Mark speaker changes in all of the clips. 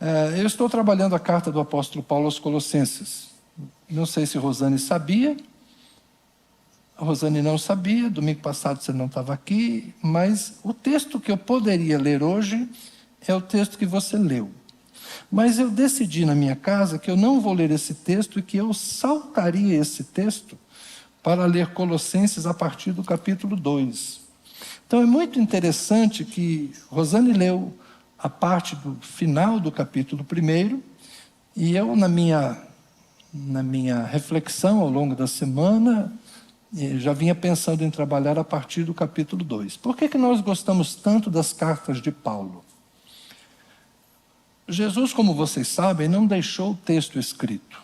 Speaker 1: Eu estou trabalhando a carta do apóstolo Paulo aos Colossenses. Não sei se Rosane sabia. A Rosane não sabia, domingo passado você não estava aqui, mas o texto que eu poderia ler hoje é o texto que você leu. Mas eu decidi na minha casa que eu não vou ler esse texto e que eu saltaria esse texto para ler Colossenses a partir do capítulo 2. Então é muito interessante que Rosane leu a parte do final do capítulo 1, e eu, na minha reflexão ao longo da semana, já vinha pensando em trabalhar a partir do capítulo 2. Por que nós gostamos tanto das cartas de Paulo? Jesus, como vocês sabem, não deixou o texto escrito.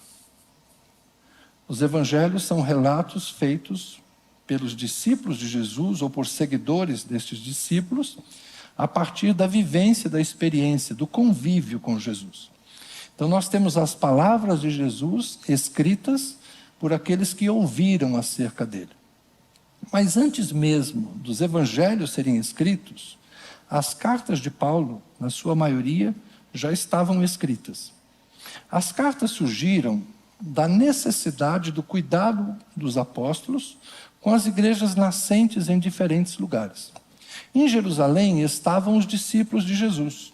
Speaker 1: Os evangelhos são relatos feitos pelos discípulos de Jesus ou por seguidores destes discípulos, a partir da vivência, da experiência, do convívio com Jesus. Então nós temos as palavras de Jesus escritas por aqueles que ouviram acerca dele. Mas antes mesmo dos evangelhos serem escritos, as cartas de Paulo, na sua maioria, já estavam escritas. As cartas surgiram da necessidade do cuidado dos apóstolos com as igrejas nascentes em diferentes lugares. Em Jerusalém estavam os discípulos de Jesus,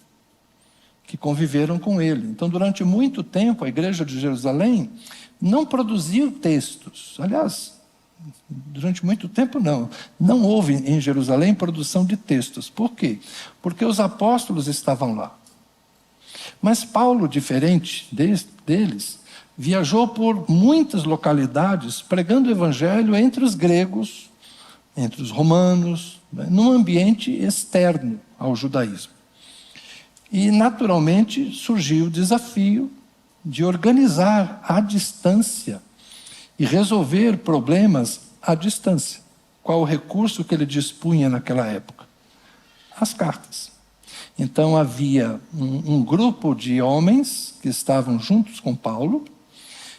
Speaker 1: que conviveram com ele. Então, durante muito tempo, a igreja de Jerusalém não produziu textos. Aliás, durante muito tempo não houve em Jerusalém produção de textos. Por quê? Porque os apóstolos estavam lá. Mas Paulo, diferente deles, viajou por muitas localidades pregando o evangelho entre os gregos, entre os romanos, num ambiente externo ao judaísmo. E, naturalmente, surgiu o desafio de organizar à distância e resolver problemas à distância. Qual o recurso que ele dispunha naquela época? As cartas. Então havia um grupo de homens que estavam juntos com Paulo.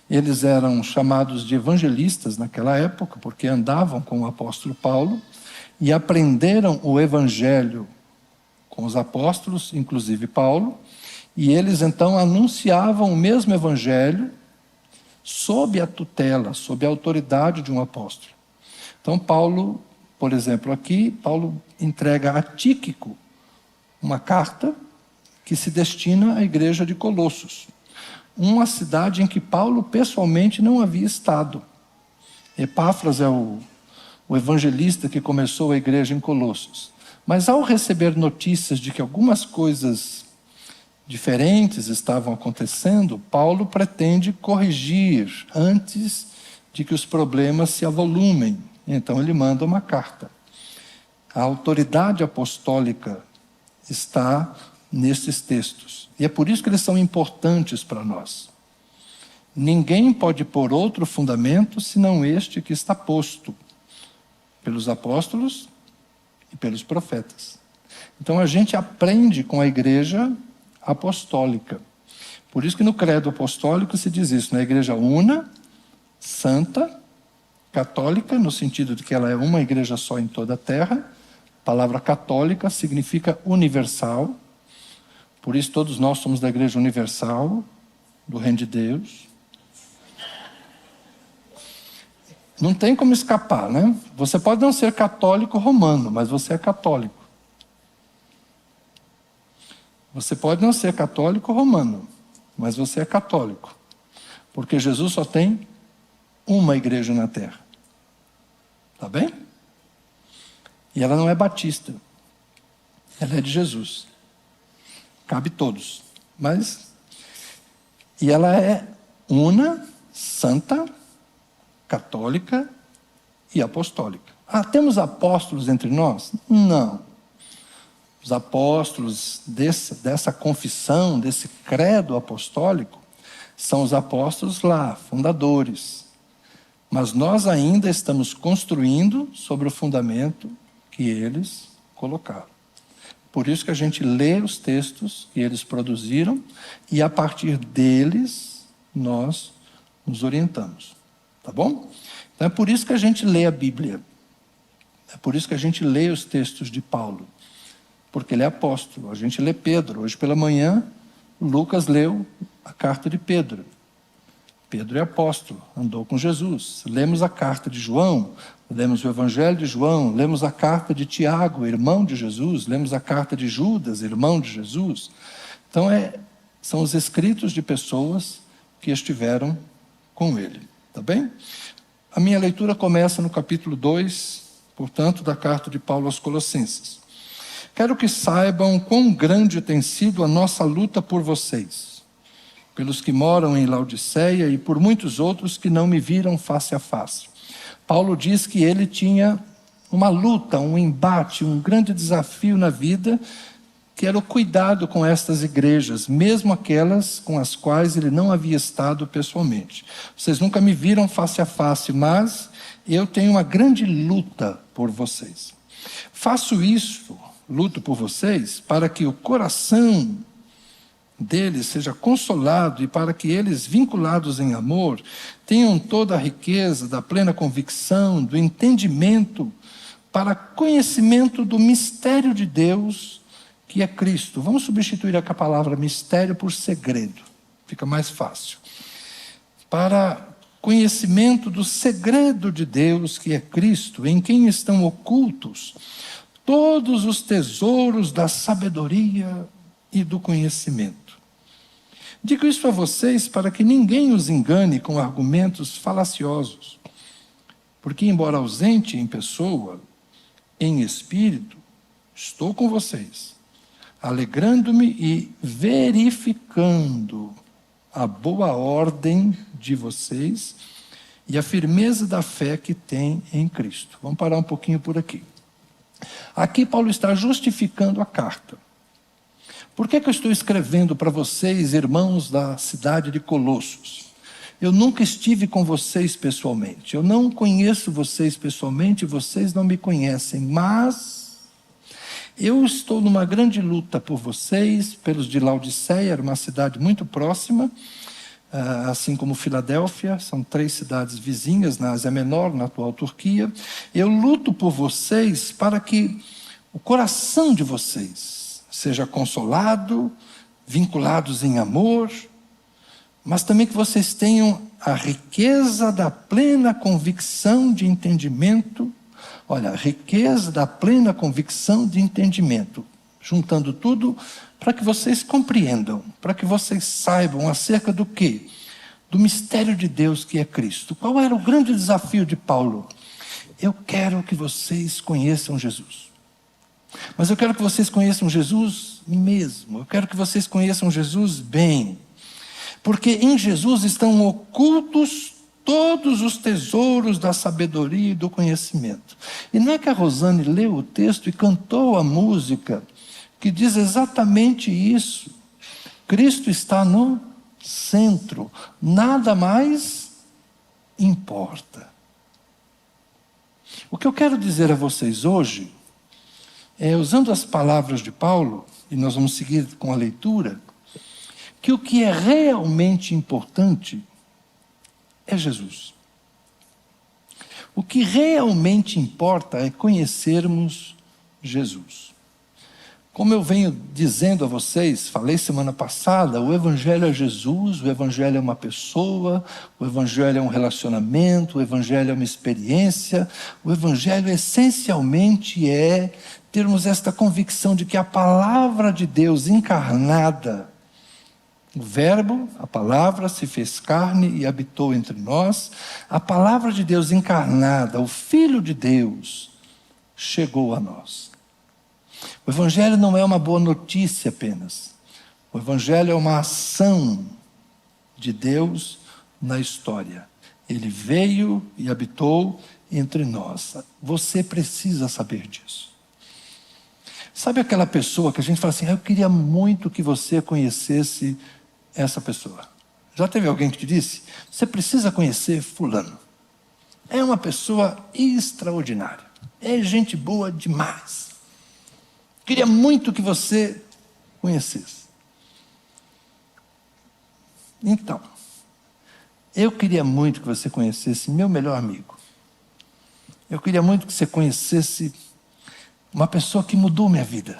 Speaker 1: Eles eram chamados de evangelistas naquela época, porque andavam com o apóstolo Paulo e aprenderam o evangelho com os apóstolos, inclusive Paulo, e eles então anunciavam o mesmo evangelho sob a tutela, sob a autoridade de um apóstolo. Então Paulo, por exemplo, aqui, Paulo entrega a Tíquico uma carta que se destina à igreja de Colossos, uma cidade em que Paulo pessoalmente não havia estado. Epáfras é o evangelista que começou a igreja em Colossos. Mas ao receber notícias de que algumas coisas diferentes estavam acontecendo, Paulo pretende corrigir antes de que os problemas se avolumem. Então ele manda uma carta. A autoridade apostólica está nesses textos. E é por isso que eles são importantes para nós. Ninguém pode pôr outro fundamento senão este que está posto pelos apóstolos e pelos profetas. Então a gente aprende com a igreja apostólica. Por isso que no credo apostólico se diz isso, na igreja una, santa, católica, no sentido de que ela é uma igreja só em toda a terra. A palavra católica significa universal. Por isso todos nós somos da igreja universal, do reino de Deus. Não tem como escapar, né? Você pode não ser católico romano, mas você é católico. Você pode não ser católico romano, mas você é católico. Porque Jesus só tem uma igreja na terra. Tá bem? E ela não é batista. Ela é de Jesus. Cabe todos. E ela é una, santa, católica e apostólica. Temos apóstolos entre nós? Não. Os apóstolos dessa confissão, desse credo apostólico, são os apóstolos lá, fundadores. Mas nós ainda estamos construindo sobre o fundamento que eles colocaram. Por isso que a gente lê os textos que eles produziram e a partir deles nós nos orientamos. Tá bom? Então é por isso que a gente lê a Bíblia. É por isso que a gente lê os textos de Paulo. Porque ele é apóstolo. A gente lê Pedro. Hoje pela manhã Lucas leu a carta de Pedro. Pedro é apóstolo, andou com Jesus. Lemos a carta de João, lemos o Evangelho de João, lemos a carta de Tiago, irmão de Jesus, lemos a carta de Judas, irmão de Jesus. Então, são os escritos de pessoas que estiveram com ele. Tá bem? A minha leitura começa no capítulo 2, portanto, da carta de Paulo aos Colossenses. Quero que saibam quão grande tem sido a nossa luta por vocês, pelos que moram em Laodiceia e por muitos outros que não me viram face a face. Paulo diz que ele tinha uma luta, um embate, um grande desafio na vida, que era o cuidado com estas igrejas, mesmo aquelas com as quais ele não havia estado pessoalmente. Vocês nunca me viram face a face, mas eu tenho uma grande luta por vocês. Faço isso, luto por vocês, para que o coração deles seja consolado e para que eles, vinculados em amor, tenham toda a riqueza da plena convicção, do entendimento, para conhecimento do mistério de Deus, que é Cristo. Vamos substituir a palavra mistério por segredo, fica mais fácil. Para conhecimento do segredo de Deus, que é Cristo, em quem estão ocultos todos os tesouros da sabedoria e do conhecimento. Digo isso a vocês para que ninguém os engane com argumentos falaciosos, porque, embora ausente em pessoa, em espírito, estou com vocês, alegrando-me e verificando a boa ordem de vocês e a firmeza da fé que têm em Cristo. Vamos parar um pouquinho por aqui. Aqui Paulo está justificando a carta. Por que eu estou escrevendo para vocês, irmãos da cidade de Colossos? Eu nunca estive com vocês pessoalmente. Eu não conheço vocês pessoalmente, vocês não me conhecem, mas eu estou numa grande luta por vocês, pelos de Laodiceia, era uma cidade muito próxima, assim como Filadélfia, são 3 cidades vizinhas na Ásia Menor, na atual Turquia. Eu luto por vocês para que o coração de vocês seja consolado, vinculados em amor, mas também que vocês tenham a riqueza da plena convicção de entendimento. Olha, a riqueza da plena convicção de entendimento, juntando tudo para que vocês compreendam, para que vocês saibam acerca do quê? Do mistério de Deus que é Cristo. Qual era o grande desafio de Paulo? Eu quero que vocês conheçam Jesus. Mas eu quero que vocês conheçam Jesus mesmo. Eu quero que vocês conheçam Jesus bem. Porque em Jesus estão ocultos todos os tesouros da sabedoria e do conhecimento. E não é que a Rosane leu o texto e cantou a música que diz exatamente isso. Cristo está no centro. Nada mais importa. O que eu quero dizer a vocês hoje usando as palavras de Paulo, e nós vamos seguir com a leitura, que o que é realmente importante é Jesus. O que realmente importa é conhecermos Jesus. Como eu venho dizendo a vocês, falei semana passada, o Evangelho é Jesus, o Evangelho é uma pessoa, o Evangelho é um relacionamento, o Evangelho é uma experiência, o Evangelho essencialmente é termos esta convicção de que a palavra de Deus encarnada, o Verbo, a palavra, se fez carne e habitou entre nós, a palavra de Deus encarnada, o Filho de Deus, chegou a nós. O Evangelho não é uma boa notícia apenas. O Evangelho é uma ação de Deus na história. Ele veio e habitou entre nós. Você precisa saber disso. Sabe aquela pessoa que a gente fala assim, eu queria muito que você conhecesse essa pessoa. Já teve alguém que te disse, você precisa conhecer fulano. É uma pessoa extraordinária. É gente boa demais. Queria muito que você conhecesse. Então, eu queria muito que você conhecesse meu melhor amigo. Eu queria muito que você conhecesse uma pessoa que mudou minha vida.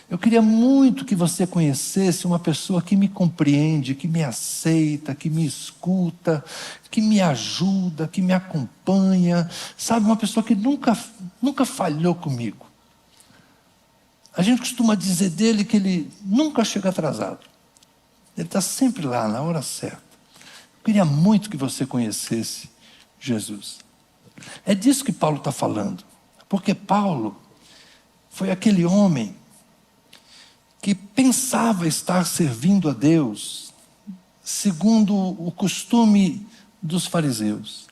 Speaker 1: Eu queria muito que você conhecesse uma pessoa que me compreende, que me aceita, que me escuta, que me ajuda, que me acompanha. Sabe, uma pessoa que nunca falhou comigo. A gente costuma dizer dele que ele nunca chega atrasado. Ele está sempre lá, na hora certa. Eu queria muito que você conhecesse Jesus. É disso que Paulo está falando. Porque Paulo foi aquele homem que pensava estar servindo a Deus segundo o costume dos fariseus.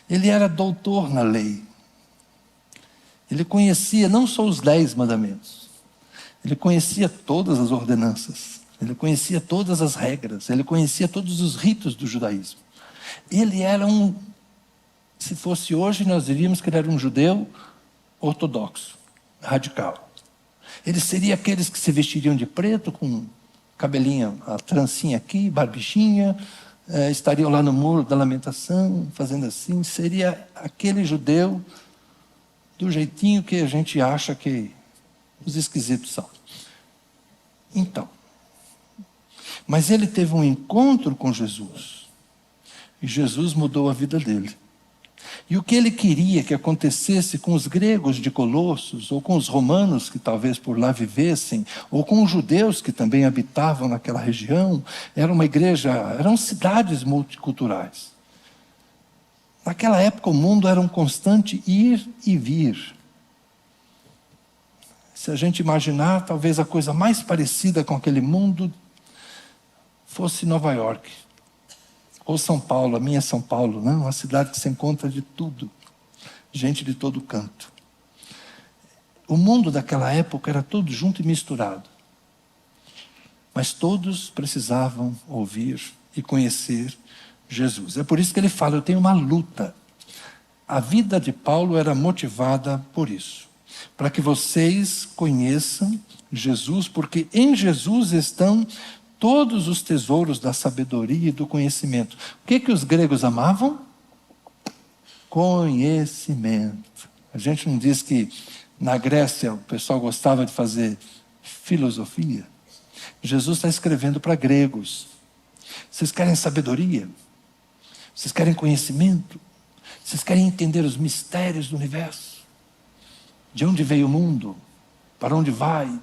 Speaker 1: Ele era doutor na lei. Ele conhecia não só os 10 mandamentos, ele conhecia todas as ordenanças, ele conhecia todas as regras, ele conhecia todos os ritos do judaísmo. Ele era se fosse hoje, nós diríamos que ele era um judeu ortodoxo, radical. Ele seria aqueles que se vestiriam de preto, com cabelinho, a trancinha aqui, barbichinha, estariam lá no muro da lamentação, fazendo assim. Seria aquele judeu do jeitinho que a gente acha que os esquisitos são. Então, mas ele teve um encontro com Jesus, e Jesus mudou a vida dele. E o que ele queria que acontecesse com os gregos de Colossos, ou com os romanos que talvez por lá vivessem, ou com os judeus que também habitavam naquela região, era uma igreja, eram cidades multiculturais. Naquela época o mundo era um constante ir e vir. Se a gente imaginar, talvez a coisa mais parecida com aquele mundo fosse Nova York. Ou São Paulo, a minha São Paulo, né? Uma cidade que se encontra de tudo. Gente de todo canto. O mundo daquela época era todo junto e misturado. Mas todos precisavam ouvir e conhecer Jesus. É por isso que ele fala, eu tenho uma luta. A vida de Paulo era motivada por isso. Para que vocês conheçam Jesus, porque em Jesus estão todos os tesouros da sabedoria e do conhecimento. O que os gregos amavam? Conhecimento. A gente não diz que na Grécia o pessoal gostava de fazer filosofia. Jesus está escrevendo para gregos. Vocês querem sabedoria? Vocês querem conhecimento? Vocês querem entender os mistérios do universo? De onde veio o mundo? Para onde vai? O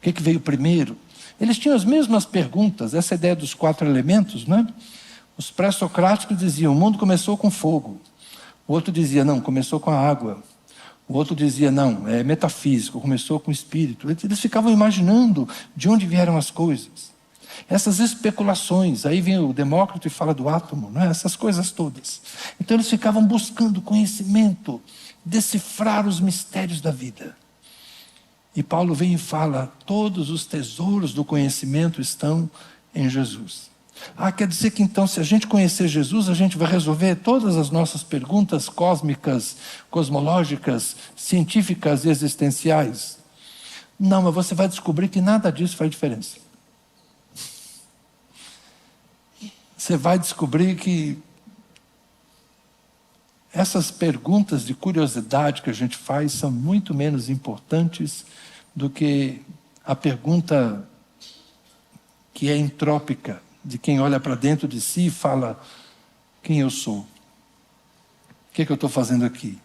Speaker 1: que veio primeiro? Eles tinham as mesmas perguntas, essa ideia dos 4 elementos, né? Os pré-socráticos diziam, o mundo começou com fogo. O outro dizia, não, começou com a água. O outro dizia, não, é metafísico, começou com o espírito. Eles ficavam imaginando de onde vieram as coisas. Essas especulações, aí vem o Demócrito e fala do átomo, né? Essas coisas todas. Então eles ficavam buscando conhecimento, decifrar os mistérios da vida. E Paulo vem e fala, todos os tesouros do conhecimento estão em Jesus. Quer dizer que então, se a gente conhecer Jesus, a gente vai resolver todas as nossas perguntas cósmicas, cosmológicas, científicas e existenciais? Não, mas você vai descobrir que nada disso faz diferença. Você vai descobrir que essas perguntas de curiosidade que a gente faz são muito menos importantes do que a pergunta que é entrópica, de quem olha para dentro de si e fala, quem eu sou? O que eu estou fazendo aqui?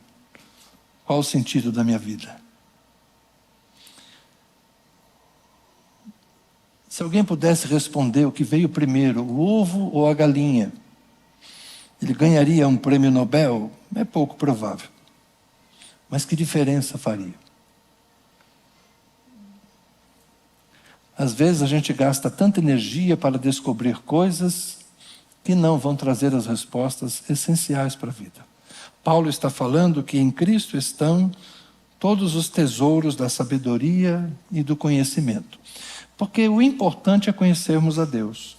Speaker 1: Qual o sentido da minha vida? Se alguém pudesse responder o que veio primeiro, o ovo ou a galinha, ele ganharia um prêmio Nobel? É pouco provável. Mas que diferença faria? Às vezes a gente gasta tanta energia para descobrir coisas que não vão trazer as respostas essenciais para a vida. Paulo está falando que em Cristo estão todos os tesouros da sabedoria e do conhecimento. Porque o importante é conhecermos a Deus.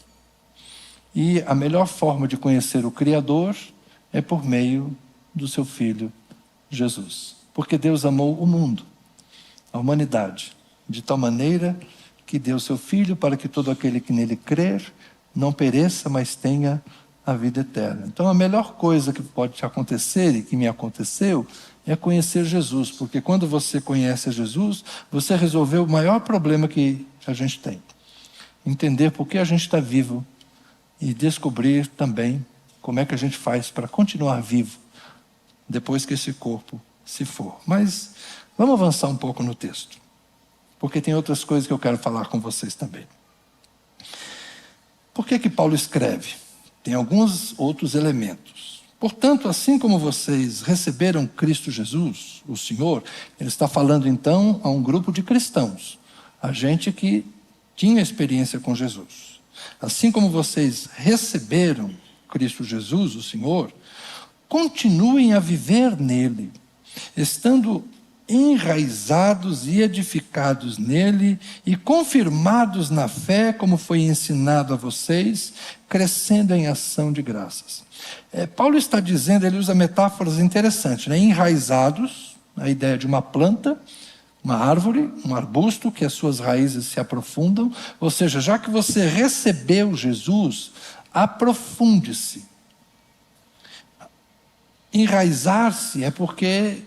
Speaker 1: E a melhor forma de conhecer o Criador é por meio do seu Filho, Jesus. Porque Deus amou o mundo, a humanidade, de tal maneira que deu seu Filho para que todo aquele que nele crer não pereça, mas tenha a a vida eterna. Então, a melhor coisa que pode te acontecer e que me aconteceu é conhecer Jesus, porque quando você conhece Jesus, você resolveu o maior problema que a gente tem. Entender por que a gente está vivo e descobrir também como é que a gente faz para continuar vivo depois que esse corpo se for. Mas vamos avançar um pouco no texto, porque tem outras coisas que eu quero falar com vocês também. Por que Paulo escreve? Tem alguns outros elementos. Portanto, assim como vocês receberam Cristo Jesus, o Senhor, ele está falando então a um grupo de cristãos, a gente que tinha experiência com Jesus. Assim como vocês receberam Cristo Jesus, o Senhor, continuem a viver nele, estando enraizados e edificados nele e confirmados na fé, como foi ensinado a vocês, crescendo em ação de graças. Paulo está dizendo, ele usa metáforas interessantes, né? Enraizados, a ideia de uma planta, uma árvore, um arbusto, que as suas raízes se aprofundam, ou seja, já que você recebeu Jesus, aprofunde-se. Enraizar-se é porque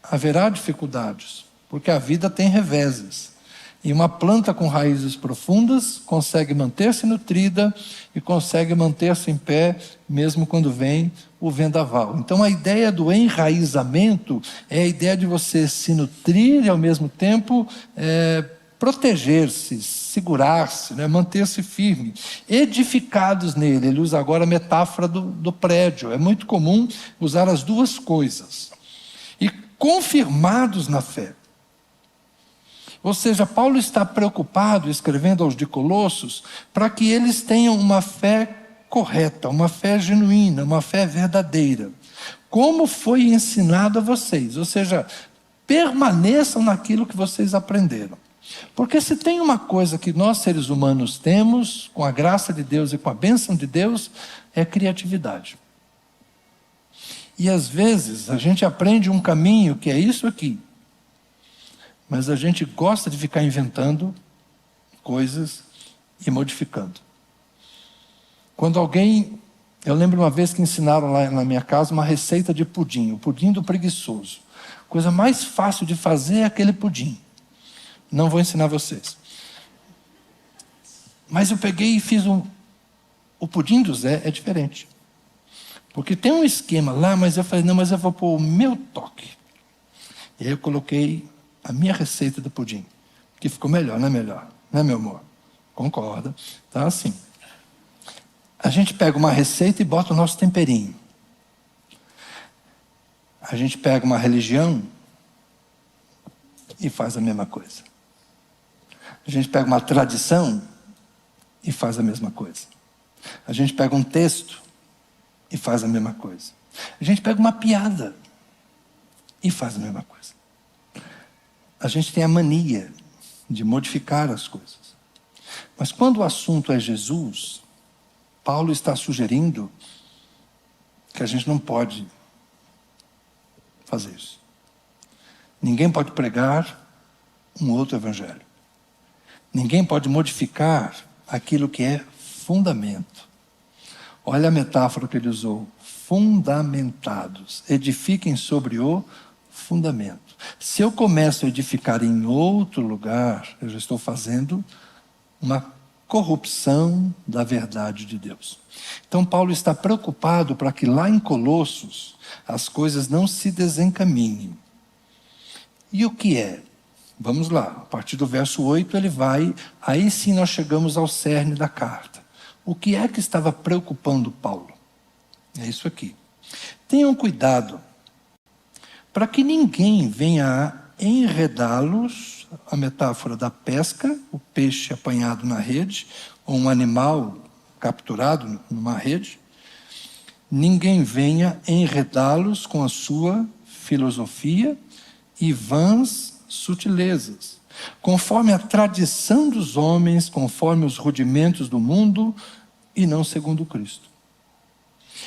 Speaker 1: haverá dificuldades, porque a vida tem reveses. E uma planta com raízes profundas consegue manter-se nutrida e consegue manter-se em pé, mesmo quando vem o vendaval. Então a ideia do enraizamento é a ideia de você se nutrir e ao mesmo tempo proteger-se, segurar-se, né? Manter-se firme, edificados nele. Ele usa agora a metáfora do prédio. É muito comum usar as duas coisas. E confirmados na fé. Ou seja, Paulo está preocupado, escrevendo aos de Colossos, para que eles tenham uma fé correta, uma fé genuína, uma fé verdadeira. Como foi ensinado a vocês. Ou seja, permaneçam naquilo que vocês aprenderam. Porque se tem uma coisa que nós seres humanos temos, com a graça de Deus e com a bênção de Deus, é criatividade. E às vezes a gente aprende um caminho que é isso aqui. Mas a gente gosta de ficar inventando coisas e modificando. Quando alguém... Eu lembro uma vez que ensinaram lá na minha casa uma receita de pudim, o pudim do preguiçoso. A coisa mais fácil de fazer é aquele pudim. Não vou ensinar vocês. Mas eu peguei e fiz o pudim do Zé é diferente. Porque tem um esquema lá, mas eu falei, não, mas eu vou pôr o meu toque. E aí eu coloquei a minha receita do pudim, que ficou melhor, não é melhor? Não é, meu amor? Concorda? Então, assim, a gente pega uma receita e bota o nosso temperinho. A gente pega uma religião e faz a mesma coisa. A gente pega uma tradição e faz a mesma coisa. A gente pega um texto e faz a mesma coisa. A gente pega uma piada e faz a mesma coisa. A gente tem a mania de modificar as coisas. Mas quando o assunto é Jesus, Paulo está sugerindo que a gente não pode fazer isso. Ninguém pode pregar um outro evangelho. Ninguém pode modificar aquilo que é fundamento. Olha a metáfora que ele usou. Fundamentados. Edifiquem sobre o fundamento. Se eu começo a edificar em outro lugar, eu já estou fazendo uma corrupção da verdade de Deus. Então Paulo está preocupado para que lá em Colossos as coisas não se desencaminhem. E o que é? Vamos lá, a partir do verso 8 ele vai, aí sim nós chegamos ao cerne da carta. O que é que estava preocupando Paulo? É isso aqui. Tenham cuidado para que ninguém venha a enredá-los, a metáfora da pesca, o peixe apanhado na rede, ou um animal capturado numa rede, ninguém venha enredá-los com a sua filosofia e vãs sutilezas, conforme a tradição dos homens, conforme os rudimentos do mundo, e não segundo Cristo.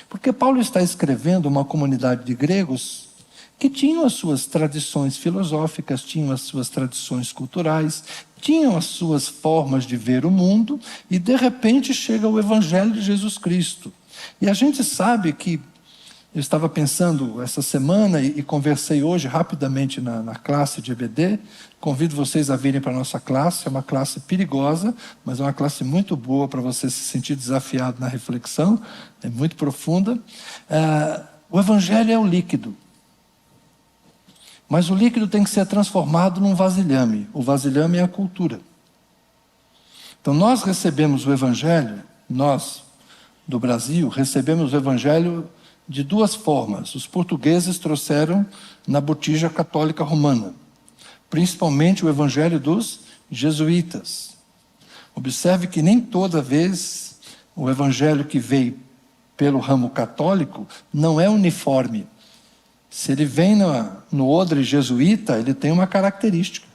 Speaker 1: Porque Paulo está escrevendo uma comunidade de gregos que tinham as suas tradições filosóficas, tinham as suas tradições culturais, tinham as suas formas de ver o mundo, e de repente chega o Evangelho de Jesus Cristo. E a gente sabe que, eu estava pensando essa semana e conversei hoje rapidamente na classe de EBD, convido vocês a virem para a nossa classe, é uma classe perigosa, mas é uma classe muito boa para você se sentir desafiado na reflexão, é muito profunda. O Evangelho é o líquido. Mas o líquido tem que ser transformado num vasilhame. O vasilhame é a cultura. Então nós recebemos o Evangelho, nós do Brasil, recebemos o Evangelho de duas formas. Os portugueses trouxeram na botija católica romana, principalmente o Evangelho dos jesuítas. Observe que nem toda vez o Evangelho que veio pelo ramo católico não é uniforme. Se ele vem no odre jesuíta, ele tem uma característica.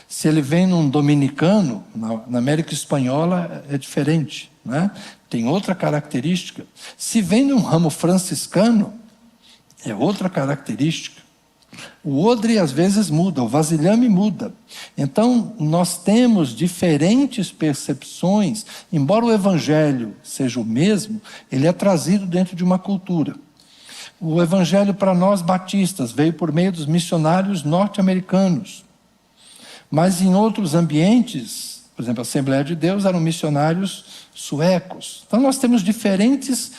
Speaker 1: Se ele vem num dominicano, na América Espanhola é diferente, né? Tem outra característica. Se vem num ramo franciscano, é outra característica. O odre às vezes muda, o vasilhame muda. Então, nós temos diferentes percepções. Embora o Evangelho seja o mesmo, ele é trazido dentro de uma cultura. O Evangelho para nós batistas veio por meio dos missionários norte-americanos. Mas em outros ambientes, por exemplo, a Assembleia de Deus, eram missionários suecos. Então nós temos diferentes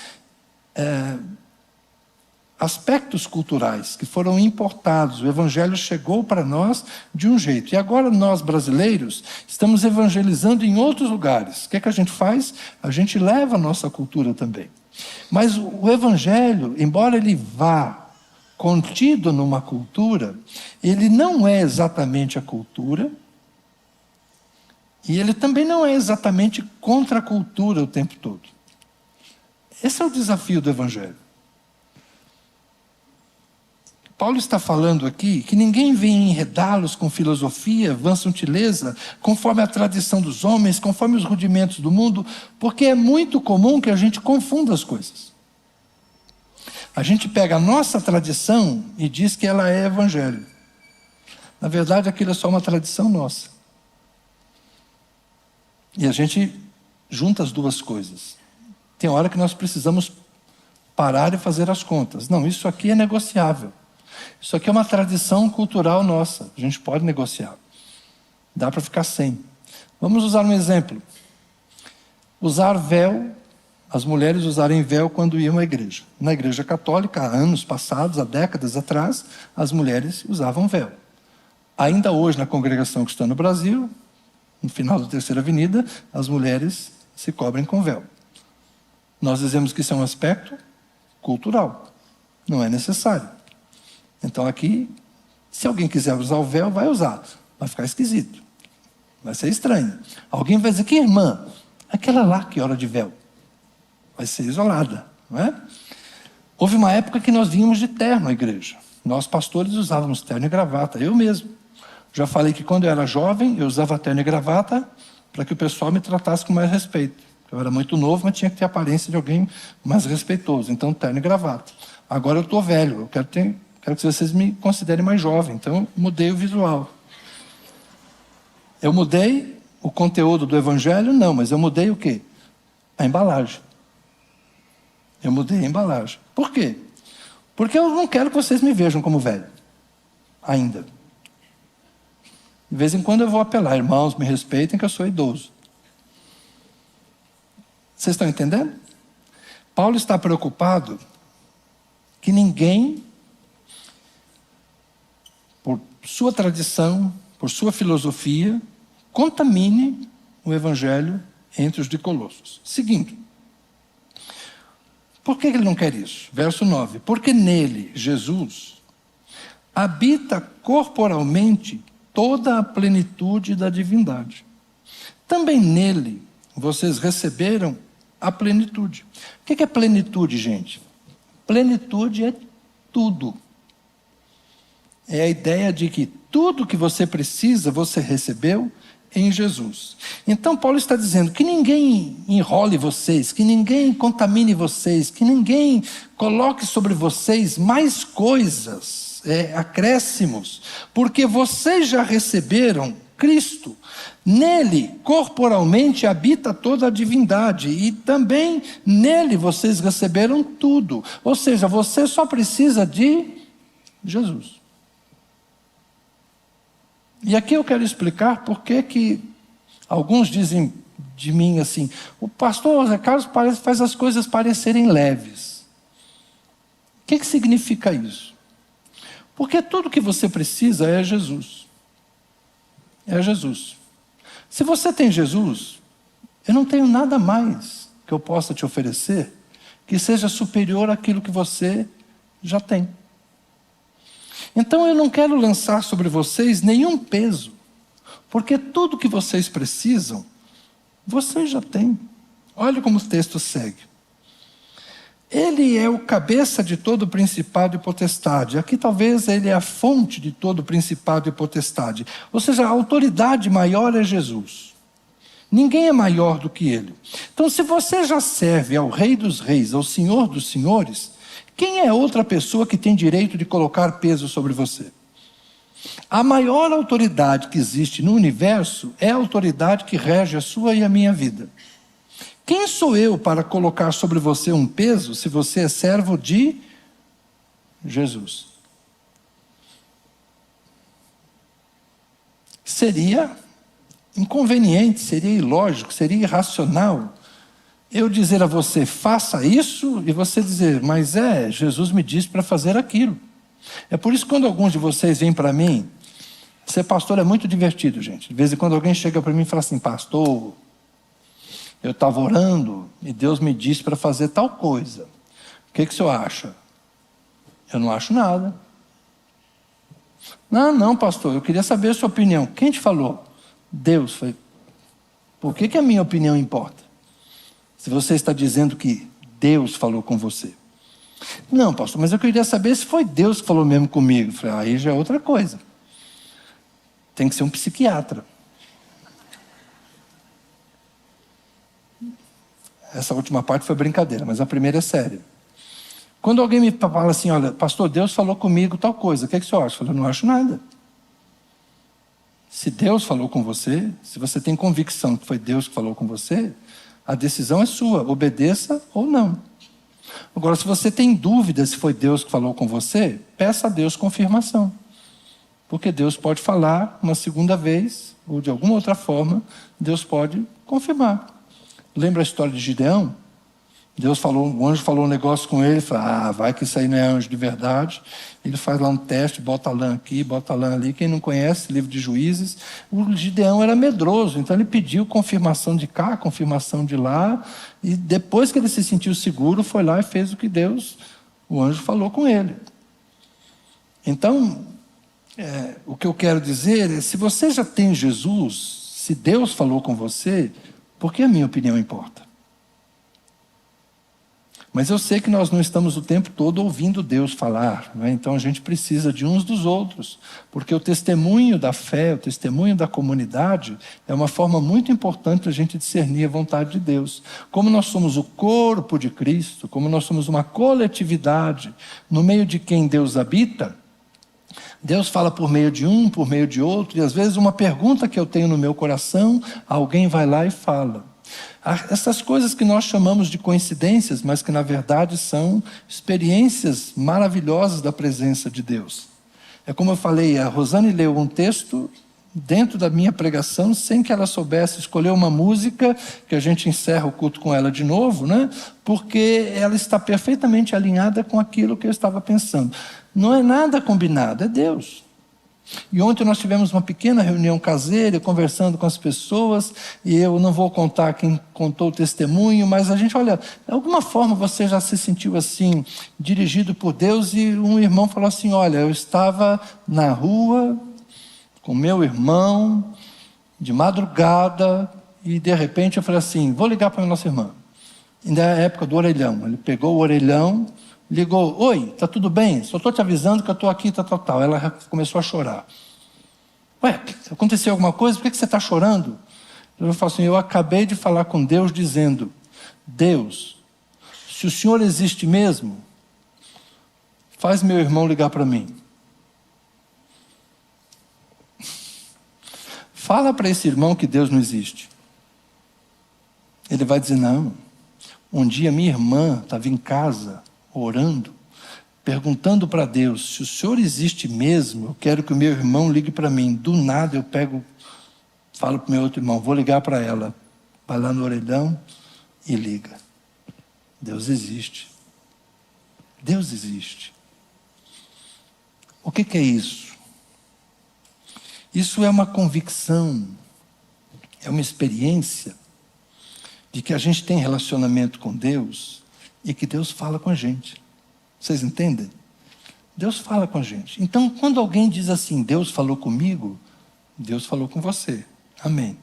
Speaker 1: aspectos culturais que foram importados. O Evangelho chegou para nós de um jeito. E agora nós, brasileiros, estamos evangelizando em outros lugares. O que é que a gente faz? A gente leva a nossa cultura também. Mas o Evangelho, embora ele vá contido numa cultura, ele não é exatamente a cultura, e ele também não é exatamente contra a cultura o tempo todo. Esse é o desafio do Evangelho. Paulo está falando aqui que ninguém vem enredá-los com filosofia, vã sutileza, conforme a tradição dos homens, conforme os rudimentos do mundo, porque é muito comum que a gente confunda as coisas. A gente pega a nossa tradição e diz que ela é evangelho. Na verdade, aquilo é só uma tradição nossa. E a gente junta as duas coisas. Tem hora que nós precisamos parar e fazer as contas. Não, isso aqui é negociável. Isso aqui é uma tradição cultural nossa. A gente pode negociar. Dá para ficar sem. Vamos usar um exemplo. Usar véu, as mulheres usarem véu quando iam à igreja. Na igreja católica, há anos passados, há décadas atrás, as mulheres usavam véu. Ainda hoje, na congregação que está no Brasil, no final da Terceira Avenida, as mulheres se cobrem com véu. Nós dizemos que isso é um aspecto cultural. Não é necessário. Então aqui, se alguém quiser usar o véu, vai usar. Vai ficar esquisito. Vai ser estranho. Alguém vai dizer, que irmã? Aquela lá que ora de véu. Vai ser isolada, não é? Houve uma época que nós vínhamos de terno à igreja. Nós pastores usávamos terno e gravata, eu mesmo. Já falei que quando eu era jovem, eu usava terno e gravata para que o pessoal me tratasse com mais respeito. Eu era muito novo, mas tinha que ter a aparência de alguém mais respeitoso. Então, terno e gravata. Agora eu estou velho, eu quero que vocês me considerem mais jovem. Então, eu mudei o visual. Eu mudei o conteúdo do Evangelho? Não, mas eu mudei o quê? A embalagem. Eu mudei a embalagem. Por quê? Porque eu não quero que vocês me vejam como velho. Ainda. De vez em quando eu vou apelar. Irmãos, me respeitem que eu sou idoso. Vocês estão entendendo? Paulo está preocupado que ninguém, por sua tradição, por sua filosofia, contamine o Evangelho entre os de Colossos. Seguindo. Por que ele não quer isso? Verso 9. Porque nele, Jesus, habita corporalmente toda a plenitude da divindade. Também nele vocês receberam a plenitude. O que é plenitude, gente? Plenitude é tudo. É a ideia de que tudo que você precisa, você recebeu em Jesus. Então Paulo está dizendo que ninguém enrole vocês, que ninguém contamine vocês, que ninguém coloque sobre vocês mais coisas, acréscimos, porque vocês já receberam Cristo. Nele, corporalmente, habita toda a divindade, e também nele vocês receberam tudo. Ou seja, você só precisa de Jesus. E aqui eu quero explicar por que alguns dizem de mim assim: o pastor José Carlos faz as coisas parecerem leves. O que significa isso? Porque tudo que você precisa é Jesus. É Jesus. Se você tem Jesus, eu não tenho nada mais que eu possa te oferecer que seja superior àquilo que você já tem. Então eu não quero lançar sobre vocês nenhum peso, porque tudo que vocês precisam, vocês já têm. Olha como o texto segue. Ele é o cabeça de todo principado e potestade. Aqui talvez ele é a fonte de todo principado e potestade. Ou seja, a autoridade maior é Jesus. Ninguém é maior do que ele. Então, se você já serve ao Rei dos Reis, ao Senhor dos Senhores, quem é outra pessoa que tem direito de colocar peso sobre você? A maior autoridade que existe no universo é a autoridade que rege a sua e a minha vida. Quem sou eu para colocar sobre você um peso se você é servo de Jesus? Seria inconveniente, seria ilógico, seria irracional eu dizer a você, faça isso, e você dizer, mas Jesus me disse para fazer aquilo. É por isso que quando alguns de vocês vêm para mim, ser pastor é muito divertido, gente. De vez em quando alguém chega para mim e fala assim, pastor, eu estava orando e Deus me disse para fazer tal coisa. O que o senhor acha? Eu não acho nada. Não, pastor, eu queria saber a sua opinião. Quem te falou? Deus. Falei, por que a minha opinião importa? Se você está dizendo que Deus falou com você. Não, pastor, mas eu queria saber se foi Deus que falou mesmo comigo. Falei, aí já é outra coisa. Tem que ser um psiquiatra. Essa última parte foi brincadeira, mas a primeira é séria. Quando alguém me fala assim, olha, pastor, Deus falou comigo tal coisa, o que o senhor acha? Eu falo, eu não acho nada. Se Deus falou com você, se você tem convicção que foi Deus que falou com você, a decisão é sua, obedeça ou não. Agora, se você tem dúvida se foi Deus que falou com você, peça a Deus confirmação. Porque Deus pode falar uma segunda vez, ou de alguma outra forma, Deus pode confirmar. Lembra a história de Gideão? O anjo falou um negócio com ele, falou, vai que isso aí não é anjo de verdade. Ele faz lá um teste, bota lã aqui, bota lã ali. Quem não conhece, livro de Juízes, o Gideão era medroso, então ele pediu confirmação de cá, confirmação de lá, e depois que ele se sentiu seguro, foi lá e fez o que o anjo falou com ele. Então, o que eu quero dizer é, se você já tem Jesus, se Deus falou com você, por que a minha opinião importa? Mas eu sei que nós não estamos o tempo todo ouvindo Deus falar, não é? Então a gente precisa de uns dos outros, porque o testemunho da fé, o testemunho da comunidade, é uma forma muito importante para a gente discernir a vontade de Deus. Como nós somos o corpo de Cristo, como nós somos uma coletividade, no meio de quem Deus habita, Deus fala por meio de um, por meio de outro, e às vezes uma pergunta que eu tenho no meu coração, alguém vai lá e fala. Essas coisas que nós chamamos de coincidências, mas que na verdade são experiências maravilhosas da presença de Deus. É como eu falei, a Rosane leu um texto dentro da minha pregação, sem que ela soubesse escolher uma música, que a gente encerra o culto com ela de novo, né? Porque ela está perfeitamente alinhada com aquilo que eu estava pensando. Não é nada combinado, é Deus. E ontem nós tivemos uma pequena reunião caseira, conversando com as pessoas, e eu não vou contar quem contou o testemunho, mas a gente, olha, de alguma forma você já se sentiu assim, dirigido por Deus, e um irmão falou assim, olha, eu estava na rua com meu irmão, de madrugada, e de repente eu falei assim, vou ligar para a nossa irmã. Ainda é a época do orelhão, ele pegou o orelhão, ligou, oi, tá tudo bem? Só estou te avisando que eu estou aqui, tal. Ela começou a chorar. Ué, aconteceu alguma coisa? Por que você está chorando? Eu falo assim, eu acabei de falar com Deus dizendo, Deus, se o Senhor existe mesmo, faz meu irmão ligar para mim. fala para esse irmão que Deus não existe. Ele vai dizer, não, um dia minha irmã estava em casa, orando, perguntando para Deus, se o Senhor existe mesmo, eu quero que o meu irmão ligue para mim. Do nada eu falo para o meu outro irmão, vou ligar para ela. Vai lá no orelhão e liga. Deus existe. Deus existe. O que é isso? Isso é uma convicção, é uma experiência de que a gente tem relacionamento com Deus e que Deus fala com a gente. Vocês entendem? Deus fala com a gente. Então, quando alguém diz assim, Deus falou comigo, Deus falou com você. Amém.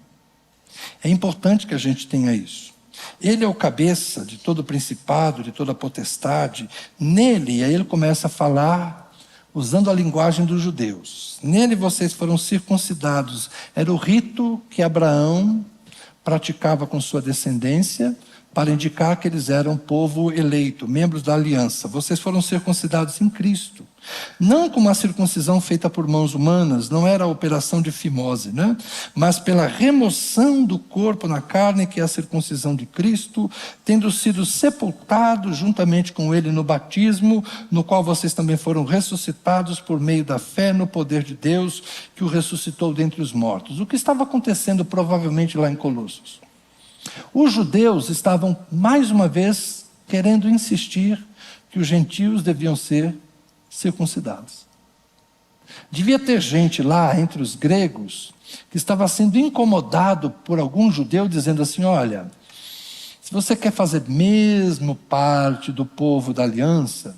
Speaker 1: É importante que a gente tenha isso. Ele é o cabeça de todo o principado, de toda a potestade. Nele, aí ele começa a falar usando a linguagem dos judeus. Nele vocês foram circuncidados. Era o rito que Abraão praticava com sua descendência para indicar que eles eram povo eleito, membros da aliança. Vocês foram circuncidados em Cristo. Não com uma circuncisão feita por mãos humanas, não era a operação de fimose, né? Mas pela remoção do corpo na carne, que é a circuncisão de Cristo, tendo sido sepultados juntamente com ele no batismo, no qual vocês também foram ressuscitados por meio da fé no poder de Deus, que o ressuscitou dentre os mortos. O que estava acontecendo provavelmente lá em Colossos? Os judeus estavam, mais uma vez, querendo insistir que os gentios deviam ser circuncidados. Devia ter gente lá, entre os gregos, que estava sendo incomodado por algum judeu, dizendo assim, olha, se você quer fazer mesmo parte do povo da aliança,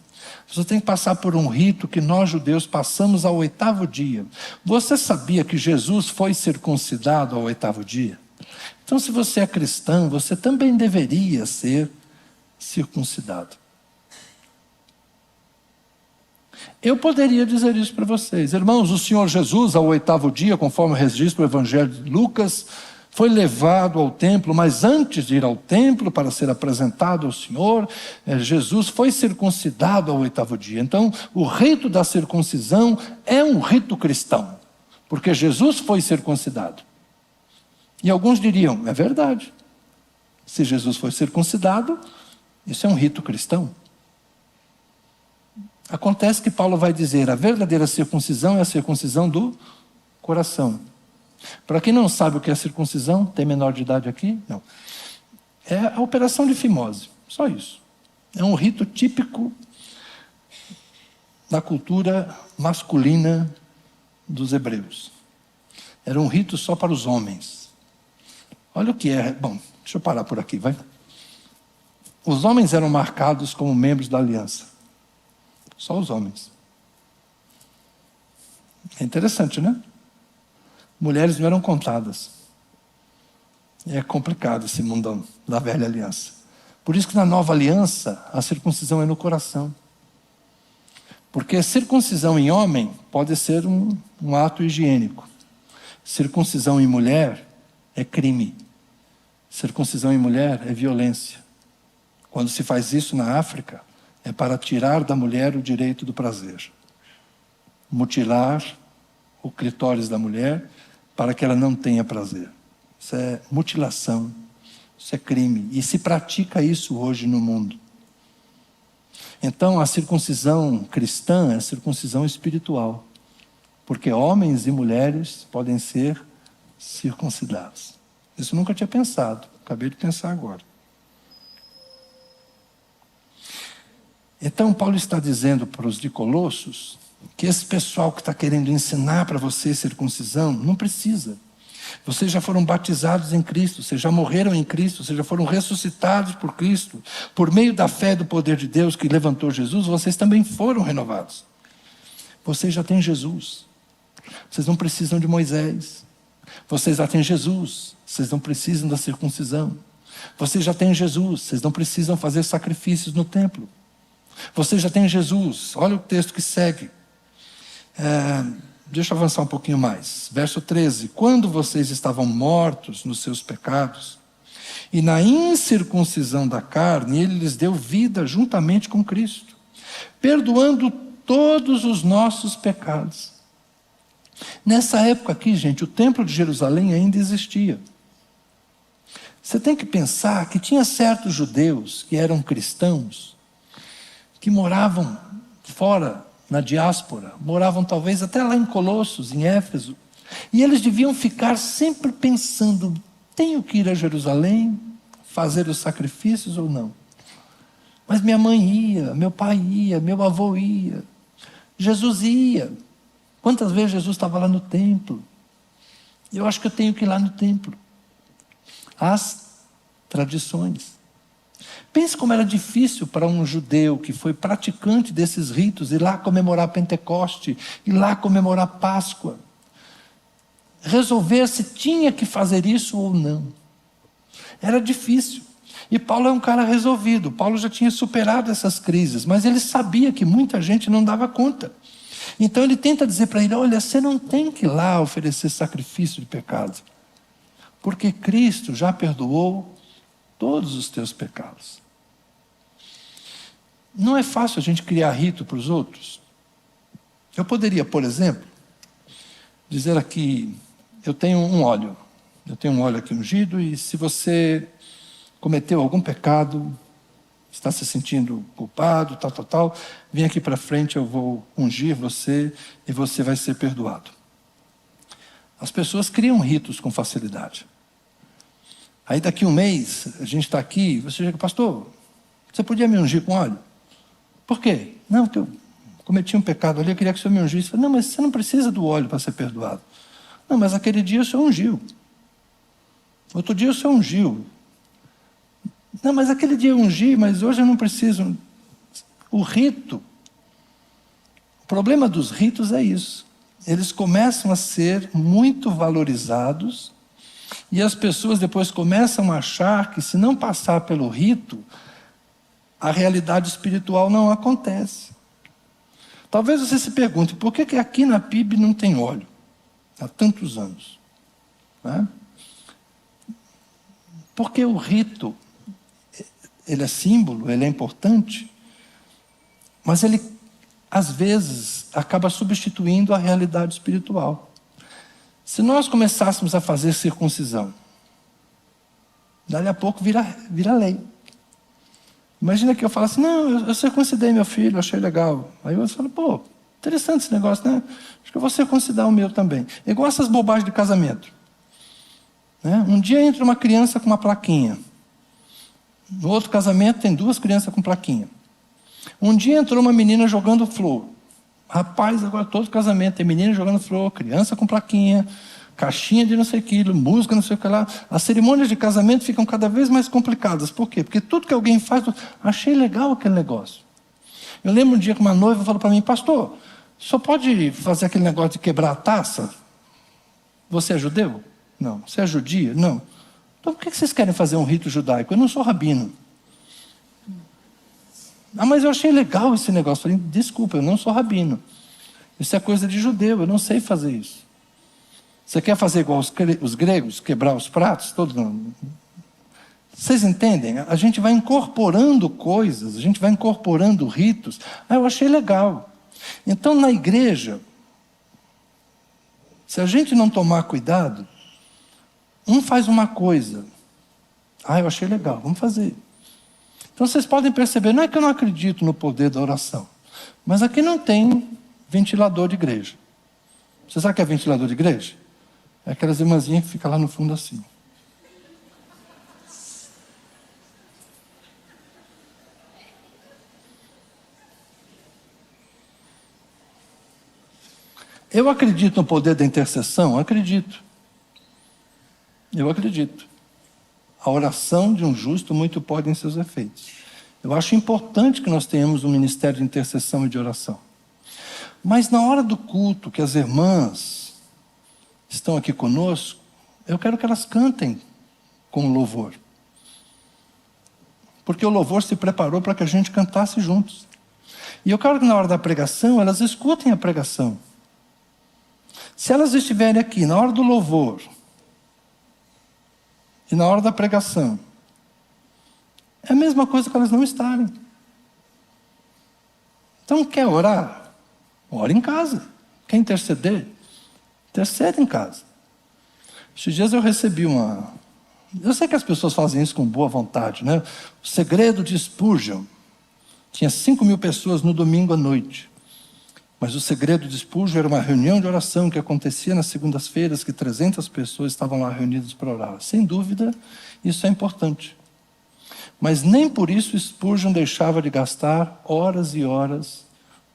Speaker 1: você tem que passar por um rito que nós judeus passamos ao 8º dia. Você sabia que Jesus foi circuncidado ao 8º dia? Então, se você é cristão, você também deveria ser circuncidado. Eu poderia dizer isso para vocês. Irmãos, o Senhor Jesus, ao 8º dia, conforme registra o Evangelho de Lucas, foi levado ao templo, mas antes de ir ao templo para ser apresentado ao Senhor, Jesus foi circuncidado ao 8º dia. Então, o rito da circuncisão é um rito cristão, porque Jesus foi circuncidado. E alguns diriam, é verdade, se Jesus foi circuncidado, isso é um rito cristão. Acontece que Paulo vai dizer, a verdadeira circuncisão é a circuncisão do coração. Para quem não sabe o que é circuncisão, tem menor de idade aqui? Não. É a operação de fimose, só isso. É um rito típico da cultura masculina dos hebreus. Era um rito só para os homens. Olha o que é. Bom, deixa eu parar por aqui, vai. Os homens eram marcados como membros da aliança. Só os homens. É interessante, né? Mulheres não eram contadas. É complicado esse mundão da velha aliança. Por isso que na nova aliança, a circuncisão é no coração. Porque a circuncisão em homem pode ser um ato higiênico. Circuncisão em mulher é crime. Circuncisão em mulher é violência. Quando se faz isso na África, é para tirar da mulher o direito do prazer. Mutilar o clitóris da mulher para que ela não tenha prazer. Isso é mutilação, isso é crime. E se pratica isso hoje no mundo. Então, a circuncisão cristã é a circuncisão espiritual. Porque homens e mulheres podem ser circuncidados. Isso eu nunca tinha pensado. Acabei de pensar agora. Então, Paulo está dizendo para os de Colossos que esse pessoal que está querendo ensinar para você circuncisão, não precisa. Vocês já foram batizados em Cristo, vocês já morreram em Cristo, vocês já foram ressuscitados por Cristo. Por meio da fé do poder de Deus que levantou Jesus, vocês também foram renovados. Vocês já têm Jesus. Vocês não precisam de Moisés. Vocês já têm Jesus. Vocês não precisam da circuncisão. Vocês já têm Jesus. Vocês não precisam fazer sacrifícios no templo. Vocês já têm Jesus. Olha o texto que segue. Deixa eu avançar um pouquinho mais. Verso 13. Quando vocês estavam mortos nos seus pecados, e na incircuncisão da carne, ele lhes deu vida juntamente com Cristo, perdoando todos os nossos pecados. Nessa época aqui, gente, o Templo de Jerusalém ainda existia. Você tem que pensar que tinha certos judeus que eram cristãos, que moravam fora, na diáspora, moravam talvez até lá em Colossos, em Éfeso, e eles deviam ficar sempre pensando, tenho que ir a Jerusalém, fazer os sacrifícios ou não? Mas minha mãe ia, meu pai ia, meu avô ia, Jesus ia. Quantas vezes Jesus estava lá no templo? Eu acho que eu tenho que ir lá no templo. As tradições. Pense como era difícil para um judeu que foi praticante desses ritos, ir lá comemorar Pentecoste, ir lá comemorar Páscoa. Resolver se tinha que fazer isso ou não. Era difícil. E Paulo é um cara resolvido. Paulo já tinha superado essas crises, mas ele sabia que muita gente não dava conta. Então ele tenta dizer para ele, olha, você não tem que ir lá oferecer sacrifício de pecado, porque Cristo já perdoou todos os teus pecados. Não é fácil a gente criar rito para os outros. Eu poderia, por exemplo, dizer aqui, eu tenho um óleo aqui ungido, e se você cometeu algum pecado, está se sentindo culpado, tal, vem aqui para frente, eu vou ungir você e você vai ser perdoado. As pessoas criam ritos com facilidade. Aí daqui um mês, a gente está aqui, você chega, pastor, você podia me ungir com óleo? Por quê? Não, porque eu cometi um pecado ali, eu queria que o senhor me ungisse. Não, mas você não precisa do óleo para ser perdoado. Não, mas aquele dia o senhor ungiu. Outro dia o senhor ungiu. Não, mas aquele dia eu ungi, mas hoje eu não preciso. O rito, o problema dos ritos é isso. Eles começam a ser muito valorizados e as pessoas depois começam a achar que se não passar pelo rito, a realidade espiritual não acontece. Talvez você se pergunte, por que aqui na PIB não tem óleo? Há tantos anos. Né? Porque o rito, ele é símbolo, ele é importante, mas ele, às vezes, acaba substituindo a realidade espiritual. Se nós começássemos a fazer circuncisão, dali a pouco vira lei. Imagina que eu falasse, não, eu circuncidei meu filho, achei legal. Aí você fala, pô, interessante esse negócio, né? Acho que eu vou circuncidar o meu também. É igual essas bobagens de casamento. Né? Um dia entra uma criança com uma plaquinha. No outro casamento tem 2 crianças com plaquinha. Um dia entrou uma menina jogando flor. Rapaz, agora todo casamento tem menina jogando flor, criança com plaquinha, caixinha de não sei o que, música não sei o que lá. As cerimônias de casamento ficam cada vez mais complicadas. Por quê? Porque tudo que alguém faz, achei legal aquele negócio. Eu lembro um dia que uma noiva falou para mim, pastor, só pode fazer aquele negócio de quebrar a taça? Você é judeu? Não. Você é judia? Não. Então por que vocês querem fazer um rito judaico? Eu não sou rabino. Ah, mas eu achei legal esse negócio. Eu falei, desculpa, eu não sou rabino. Isso é coisa de judeu, eu não sei fazer isso. Você quer fazer igual os gregos, quebrar os pratos? Todos não. Vocês entendem? A gente vai incorporando coisas, a gente vai incorporando ritos. Ah, eu achei legal. Então, na igreja, se a gente não tomar cuidado, um faz uma coisa. Ah, eu achei legal, vamos fazer. Então vocês podem perceber, não é que eu não acredito no poder da oração, mas aqui não tem ventilador de igreja. Você sabe o que é ventilador de igreja? É aquelas irmãzinhas que ficam lá no fundo assim. Eu acredito no poder da intercessão? Acredito. Eu acredito. A oração de um justo muito pode em seus efeitos. Eu acho importante que nós tenhamos um ministério de intercessão e de oração. Mas na hora do culto, que as irmãs estão aqui conosco, eu quero que elas cantem com louvor. Porque o louvor se preparou para que a gente cantasse juntos. E eu quero que na hora da pregação, elas escutem a pregação. Se elas estiverem aqui na hora do louvor e na hora da pregação, é a mesma coisa que elas não estarem. Então, quer orar? Ora em casa. Quer interceder? Terceiro em casa. Esses dias eu recebi uma... Eu sei que as pessoas fazem isso com boa vontade, né? O segredo de Spurgeon. Tinha 5.000 pessoas no domingo à noite. Mas o segredo de Spurgeon era uma reunião de oração que acontecia nas segundas-feiras, que 300 pessoas estavam lá reunidas para orar. Sem dúvida, isso é importante. Mas nem por isso Spurgeon deixava de gastar horas e horas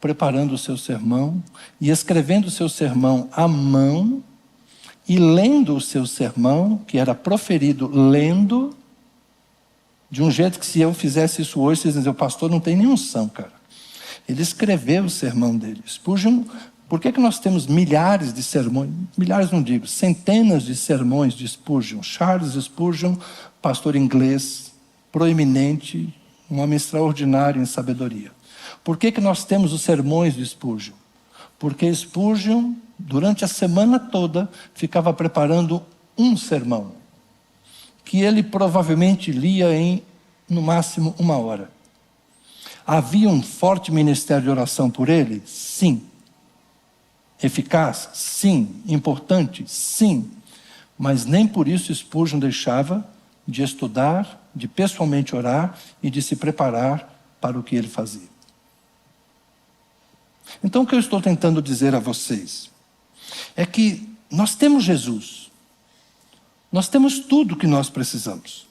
Speaker 1: preparando o seu sermão e escrevendo o seu sermão à mão e lendo o seu sermão, que era proferido lendo, de um jeito que se eu fizesse isso hoje, vocês diziam, o pastor não tem nem unção, cara. Ele escreveu o sermão dele. Spurgeon, por que nós temos milhares de sermões, milhares não digo, centenas de sermões de Spurgeon? Charles Spurgeon, pastor inglês, proeminente, um homem extraordinário em sabedoria. Por que nós temos os sermões de Spurgeon? Porque Spurgeon, durante a semana toda, ficava preparando um sermão, que ele provavelmente lia em, no máximo, 1 hora. Havia um forte ministério de oração por ele? Sim. Eficaz? Sim. Importante? Sim. Mas nem por isso Spurgeon deixava de estudar, de pessoalmente orar e de se preparar para o que ele fazia. Então o que eu estou tentando dizer a vocês é que nós temos Jesus. Nós temos tudo o que nós precisamos.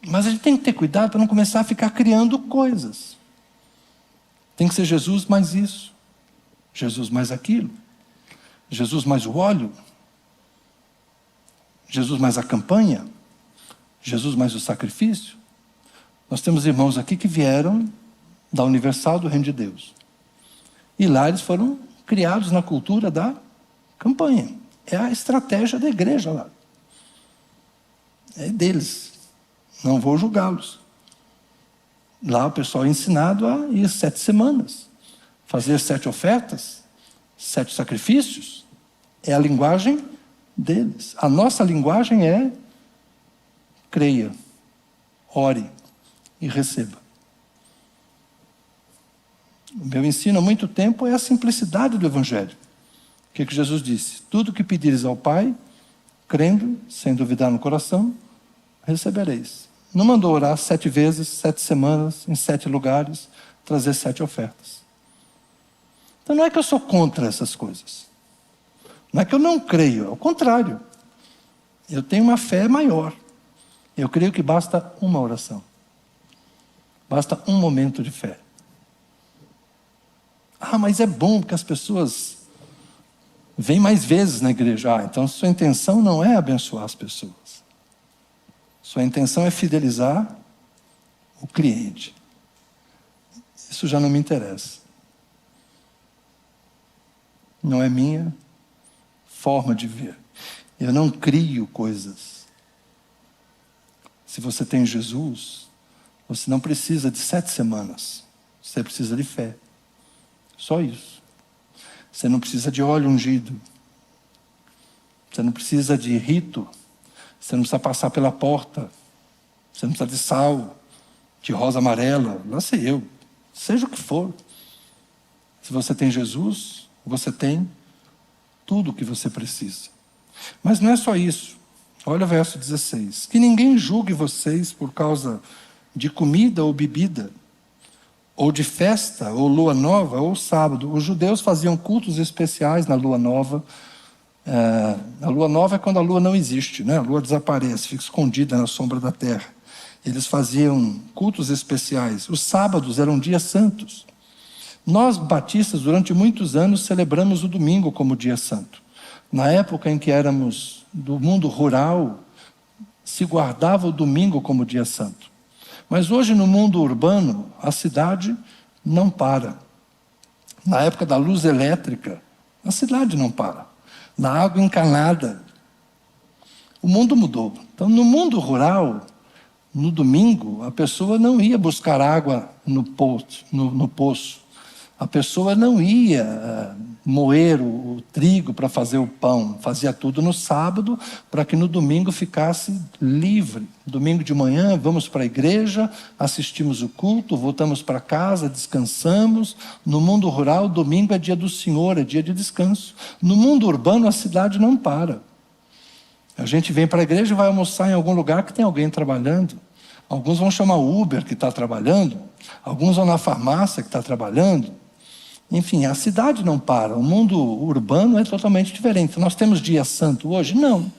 Speaker 1: Mas a gente tem que ter cuidado para não começar a ficar criando coisas. Tem que ser Jesus mais isso, Jesus mais aquilo, Jesus mais o óleo, Jesus mais a campanha, Jesus mais o sacrifício. Nós temos irmãos aqui que vieram da Universal do Reino de Deus. E lá eles foram criados na cultura da campanha. É a estratégia da igreja lá. É deles. Não vou julgá-los. Lá o pessoal é ensinado a ir 7 semanas. Fazer 7 ofertas, 7 sacrifícios. É a linguagem deles. A nossa linguagem é creia, ore e receba. O meu ensino há muito tempo é a simplicidade do Evangelho. O que Jesus disse? Tudo que pedires ao Pai, crendo, sem duvidar no coração, recebereis. Não mandou orar 7 vezes, 7 semanas, em 7 lugares, trazer 7 ofertas. Então não é que eu sou contra essas coisas. Não é que eu não creio, ao contrário. Eu tenho uma fé maior. Eu creio que basta uma oração. Basta um momento de fé. Ah, mas é bom porque as pessoas vêm mais vezes na igreja. Ah, então sua intenção não é abençoar as pessoas. Sua intenção é fidelizar o cliente. Isso já não me interessa. Não é minha forma de ver. Eu não crio coisas. Se você tem Jesus, você não precisa de 7 semanas. Você precisa de fé. Só isso. Você não precisa de óleo ungido. Você não precisa de rito. Você não precisa passar pela porta. Você não precisa de sal, de rosa amarela. Não sei eu. Seja o que for. Se você tem Jesus, você tem tudo o que você precisa. Mas não é só isso. Olha o verso 16. Que ninguém julgue vocês por causa de comida ou bebida, ou de festa, ou lua nova, ou sábado. Os judeus faziam cultos especiais na lua nova. A lua nova é quando a lua não existe, né? A lua desaparece, fica escondida na sombra da terra. Eles faziam cultos especiais. Os sábados eram dias santos. Nós, batistas, durante muitos anos, celebramos o domingo como dia santo. Na época em que éramos do mundo rural, se guardava o domingo como dia santo. Mas hoje, no mundo urbano, a cidade não para. Na época da luz elétrica, a cidade não para. Na água encanada, o mundo mudou. Então, no mundo rural, no domingo, a pessoa não ia buscar água no poço. A pessoa não ia moer o trigo para fazer o pão, fazia tudo no sábado, para que no domingo ficasse livre. Domingo de manhã, vamos para a igreja, assistimos o culto, voltamos para casa, descansamos. No mundo rural, domingo é dia do Senhor, é dia de descanso. No mundo urbano, a cidade não para. A gente vem para a igreja e vai almoçar em algum lugar que tem alguém trabalhando. Alguns vão chamar o Uber que está trabalhando, alguns vão na farmácia que está trabalhando. Enfim, a cidade não para, o mundo urbano é totalmente diferente. Nós temos dia santo hoje? Não.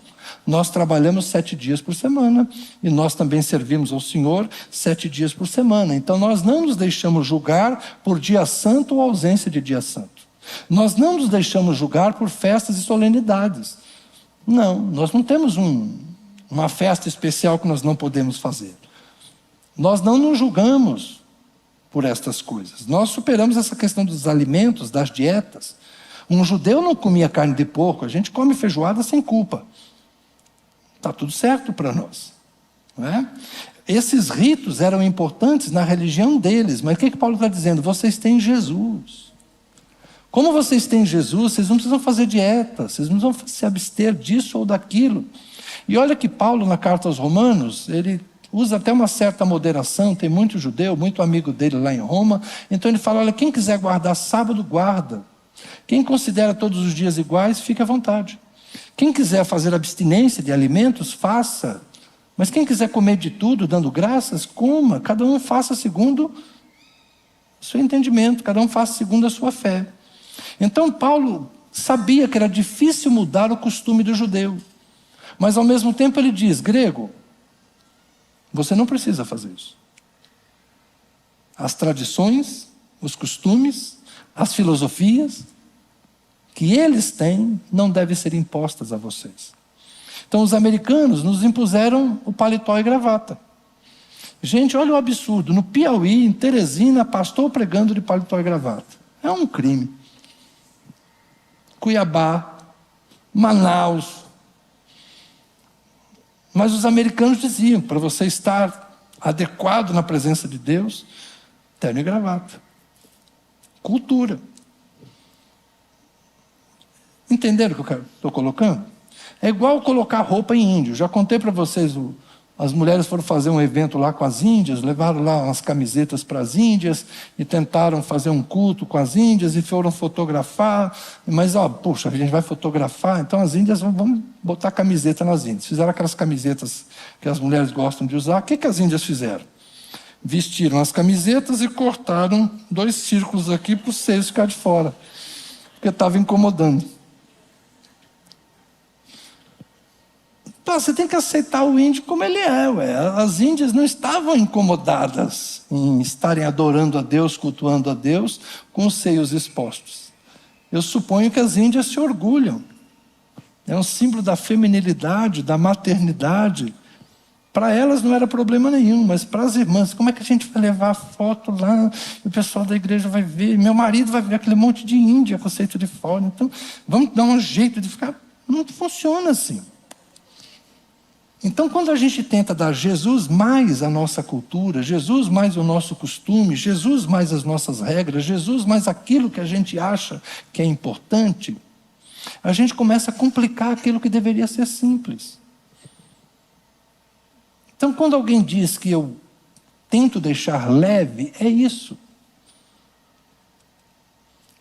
Speaker 1: Nós trabalhamos 7 dias por semana e nós também servimos ao Senhor 7 dias por semana. Então nós não nos deixamos julgar por dia santo ou ausência de dia santo. Nós não nos deixamos julgar por festas e solenidades. Não, nós não temos uma festa especial que nós não podemos fazer. Nós não nos julgamos por estas coisas. Nós superamos essa questão dos alimentos, das dietas. Um judeu não comia carne de porco, a gente come feijoada sem culpa. Está tudo certo para nós. Não é? Esses ritos eram importantes na religião deles, mas o que Paulo está dizendo? Vocês têm Jesus. Como vocês têm Jesus, vocês não precisam fazer dieta, vocês não precisam se abster disso ou daquilo. E olha que Paulo, na carta aos Romanos, ele usa até uma certa moderação, tem muito judeu, muito amigo dele lá em Roma, então ele fala, olha, quem quiser guardar sábado, guarda. Quem considera todos os dias iguais, fique à vontade. Quem quiser fazer abstinência de alimentos, faça. Mas quem quiser comer de tudo, dando graças, coma. Cada um faça segundo o seu entendimento, cada um faça segundo a sua fé. Então Paulo sabia que era difícil mudar o costume do judeu. Mas ao mesmo tempo ele diz, grego, você não precisa fazer isso. As tradições, os costumes, as filosofias que eles têm não devem ser impostas a vocês. Então os americanos nos impuseram o paletó e gravata. Gente, olha o absurdo. No Piauí, em Teresina, pastor pregando de paletó e gravata. É um crime. Cuiabá, Manaus. Mas os americanos diziam, para você estar adequado na presença de Deus, terno e gravata. Cultura. Entenderam o que eu estou colocando? É igual colocar roupa em índio. Já contei para vocês, as mulheres foram fazer um evento lá com as índias, levaram lá umas camisetas para as índias e tentaram fazer um culto com as índias e foram fotografar. Mas, puxa, a gente vai fotografar, então as índias vão botar camiseta nas índias. Fizeram aquelas camisetas que as mulheres gostam de usar. O que as índias fizeram? Vestiram as camisetas e cortaram 2 círculos aqui para os seios ficar de fora, porque estava incomodando. Você tem que aceitar o índio como ele é. As índias não estavam incomodadas em estarem adorando a Deus, cultuando a Deus, com os seios expostos. Eu suponho que as índias se orgulham. É um símbolo da feminilidade, da maternidade. Para elas não era problema nenhum, mas para as irmãs, como é que a gente vai levar a foto lá, e o pessoal da igreja vai ver, meu marido vai ver aquele monte de índia com o seio de fora, então vamos dar um jeito de ficar... Não funciona assim. Então, quando a gente tenta dar Jesus mais a nossa cultura, Jesus mais o nosso costume, Jesus mais as nossas regras, Jesus mais aquilo que a gente acha que é importante, a gente começa a complicar aquilo que deveria ser simples. Então, quando alguém diz que eu tento deixar leve, é isso.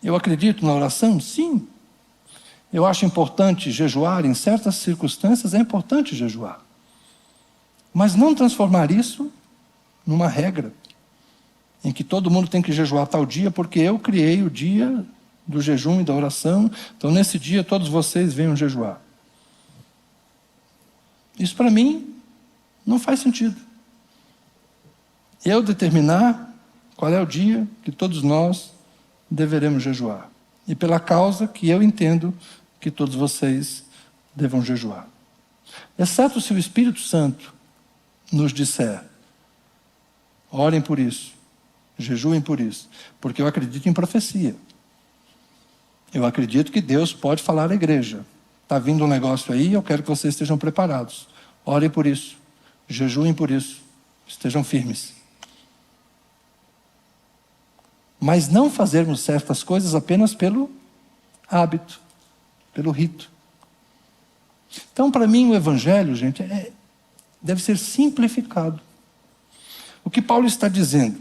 Speaker 1: Eu acredito na oração? Sim. Eu acho importante jejuar, em certas circunstâncias é importante jejuar. Mas não transformar isso numa regra, em que todo mundo tem que jejuar tal dia, porque eu criei o dia do jejum e da oração, então nesse dia todos vocês venham jejuar. Isso para mim não faz sentido. Eu determinar qual é o dia que todos nós deveremos jejuar. E pela causa que eu entendo que todos vocês devam jejuar. Exceto se o Espírito Santo nos disser, orem por isso, jejuem por isso, porque eu acredito em profecia. Eu acredito que Deus pode falar à igreja. Está vindo um negócio aí, eu quero que vocês estejam preparados. Orem por isso, jejuem por isso, estejam firmes. mas não fazermos certas coisas apenas pelo hábito, pelo rito. Então, para mim, o Evangelho, gente, deve ser simplificado. O que Paulo está dizendo?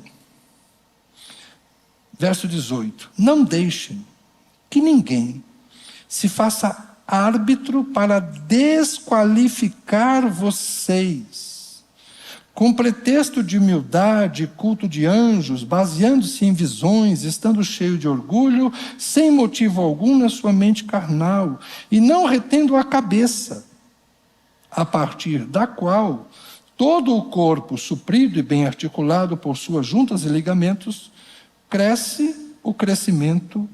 Speaker 1: Verso 18. Não deixem que ninguém se faça árbitro para desqualificar vocês, com pretexto de humildade e culto de anjos, baseando-se em visões, estando cheio de orgulho, sem motivo algum na sua mente carnal, e não retendo a cabeça, a partir da qual todo o corpo, suprido e bem articulado por suas juntas e ligamentos, cresce o crescimento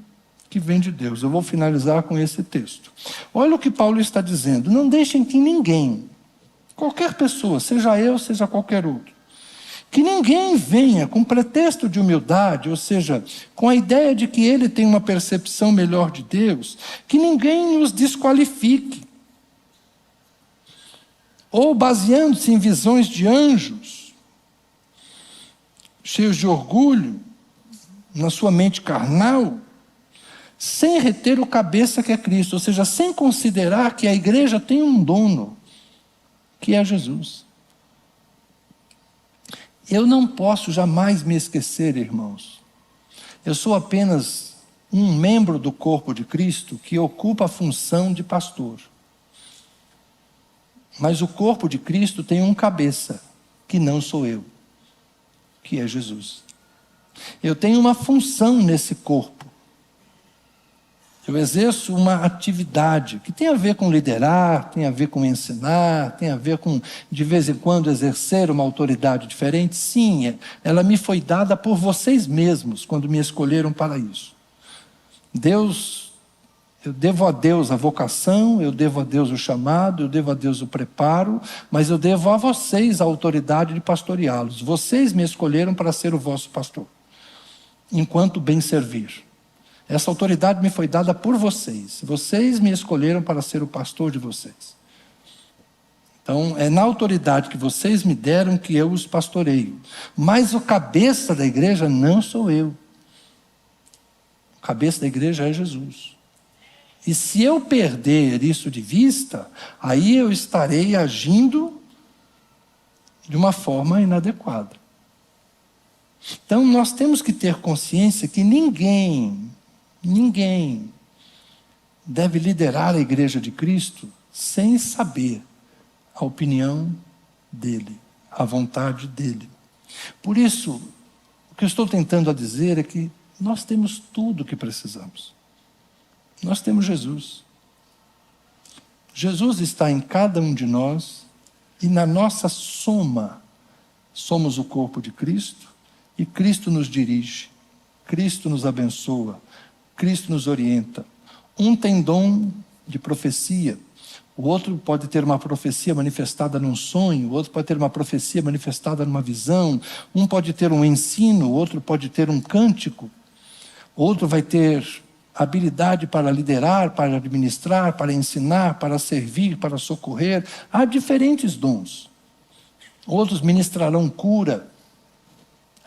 Speaker 1: que vem de Deus. Eu vou finalizar com esse texto. Olha o que Paulo está dizendo. Não deixem que ninguém, qualquer pessoa, seja eu, seja qualquer outro, que ninguém venha com pretexto de humildade, ou seja, com a ideia de que ele tem uma percepção melhor de Deus, que ninguém nos desqualifique, ou baseando-se em visões de anjos, cheios de orgulho, na sua mente carnal, sem reter o cabeça que é Cristo, ou seja, sem considerar que a igreja tem um dono, que é Jesus. Eu não posso jamais me esquecer, irmãos. Eu sou apenas um membro do corpo de Cristo que ocupa a função de pastor. Mas o corpo de Cristo tem um cabeça, que não sou eu, que é Jesus. Eu tenho uma função nesse corpo. Eu exerço uma atividade que tem a ver com liderar, tem a ver com ensinar, tem a ver com, de vez em quando, exercer uma autoridade diferente. Sim, ela me foi dada por vocês mesmos, quando me escolheram para isso. Eu devo a Deus a vocação, eu devo a Deus o chamado, eu devo a Deus o preparo, mas eu devo a vocês a autoridade de pastoreá-los. Vocês me escolheram para ser o vosso pastor, enquanto bem servir. Essa autoridade me foi dada por vocês. Vocês me escolheram para ser o pastor de vocês. Então, é na autoridade que vocês me deram que eu os pastoreio. Mas o cabeça da igreja não sou eu. O cabeça da igreja é Jesus. E se eu perder isso de vista, aí eu estarei agindo de uma forma inadequada. Então, nós temos que ter consciência que ninguém deve liderar a igreja de Cristo sem saber a opinião dele, a vontade dele. Por isso, o que eu estou tentando dizer é que nós temos tudo o que precisamos. Nós temos Jesus. Jesus está em cada um de nós e na nossa soma somos o corpo de Cristo e Cristo nos dirige, Cristo nos abençoa, Cristo nos orienta. Um tem dom de profecia, o outro pode ter uma profecia manifestada num sonho, o outro pode ter uma profecia manifestada numa visão, um pode ter um ensino, o outro pode ter um cântico, outro vai ter habilidade para liderar, para administrar, para ensinar, para servir, para socorrer. Há diferentes dons. Outros ministrarão cura.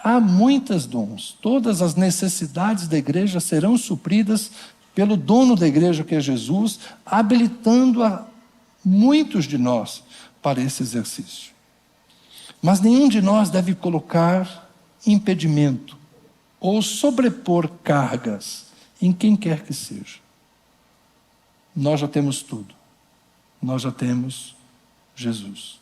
Speaker 1: Há muitos dons. Todas as necessidades da igreja serão supridas pelo dono da igreja, que é Jesus, habilitando a muitos de nós para esse exercício. Mas nenhum de nós deve colocar impedimento ou sobrepor cargas em quem quer que seja. Nós já temos tudo. Nós já temos Jesus.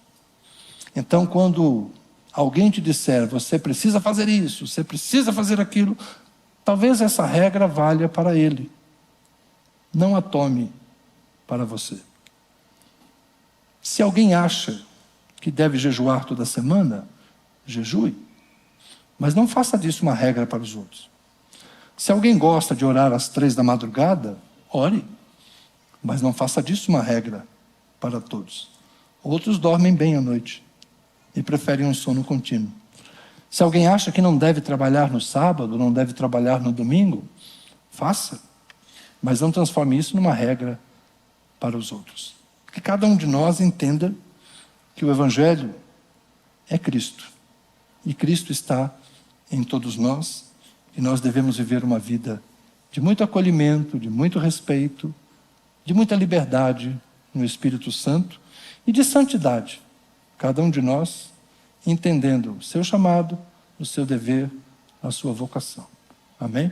Speaker 1: Então, quando alguém te disser, você precisa fazer isso, você precisa fazer aquilo, talvez essa regra valha para ele. Não a tome para você. Se alguém acha que deve jejuar toda semana, jejue. Mas não faça disso uma regra para os outros. Se alguém gosta de orar às 3 da madrugada, ore. Mas não faça disso uma regra para todos. Outros dormem bem à noite e preferem um sono contínuo. Se alguém acha que não deve trabalhar no sábado, não deve trabalhar no domingo, faça. Mas não transforme isso numa regra para os outros. Que cada um de nós entenda que o Evangelho é Cristo. E Cristo está em todos nós E nós devemos viver uma vida de muito acolhimento, de muito respeito, de muita liberdade no Espírito Santo e de santidade. Cada um de nós entendendo o seu chamado, o seu dever, a sua vocação. Amém?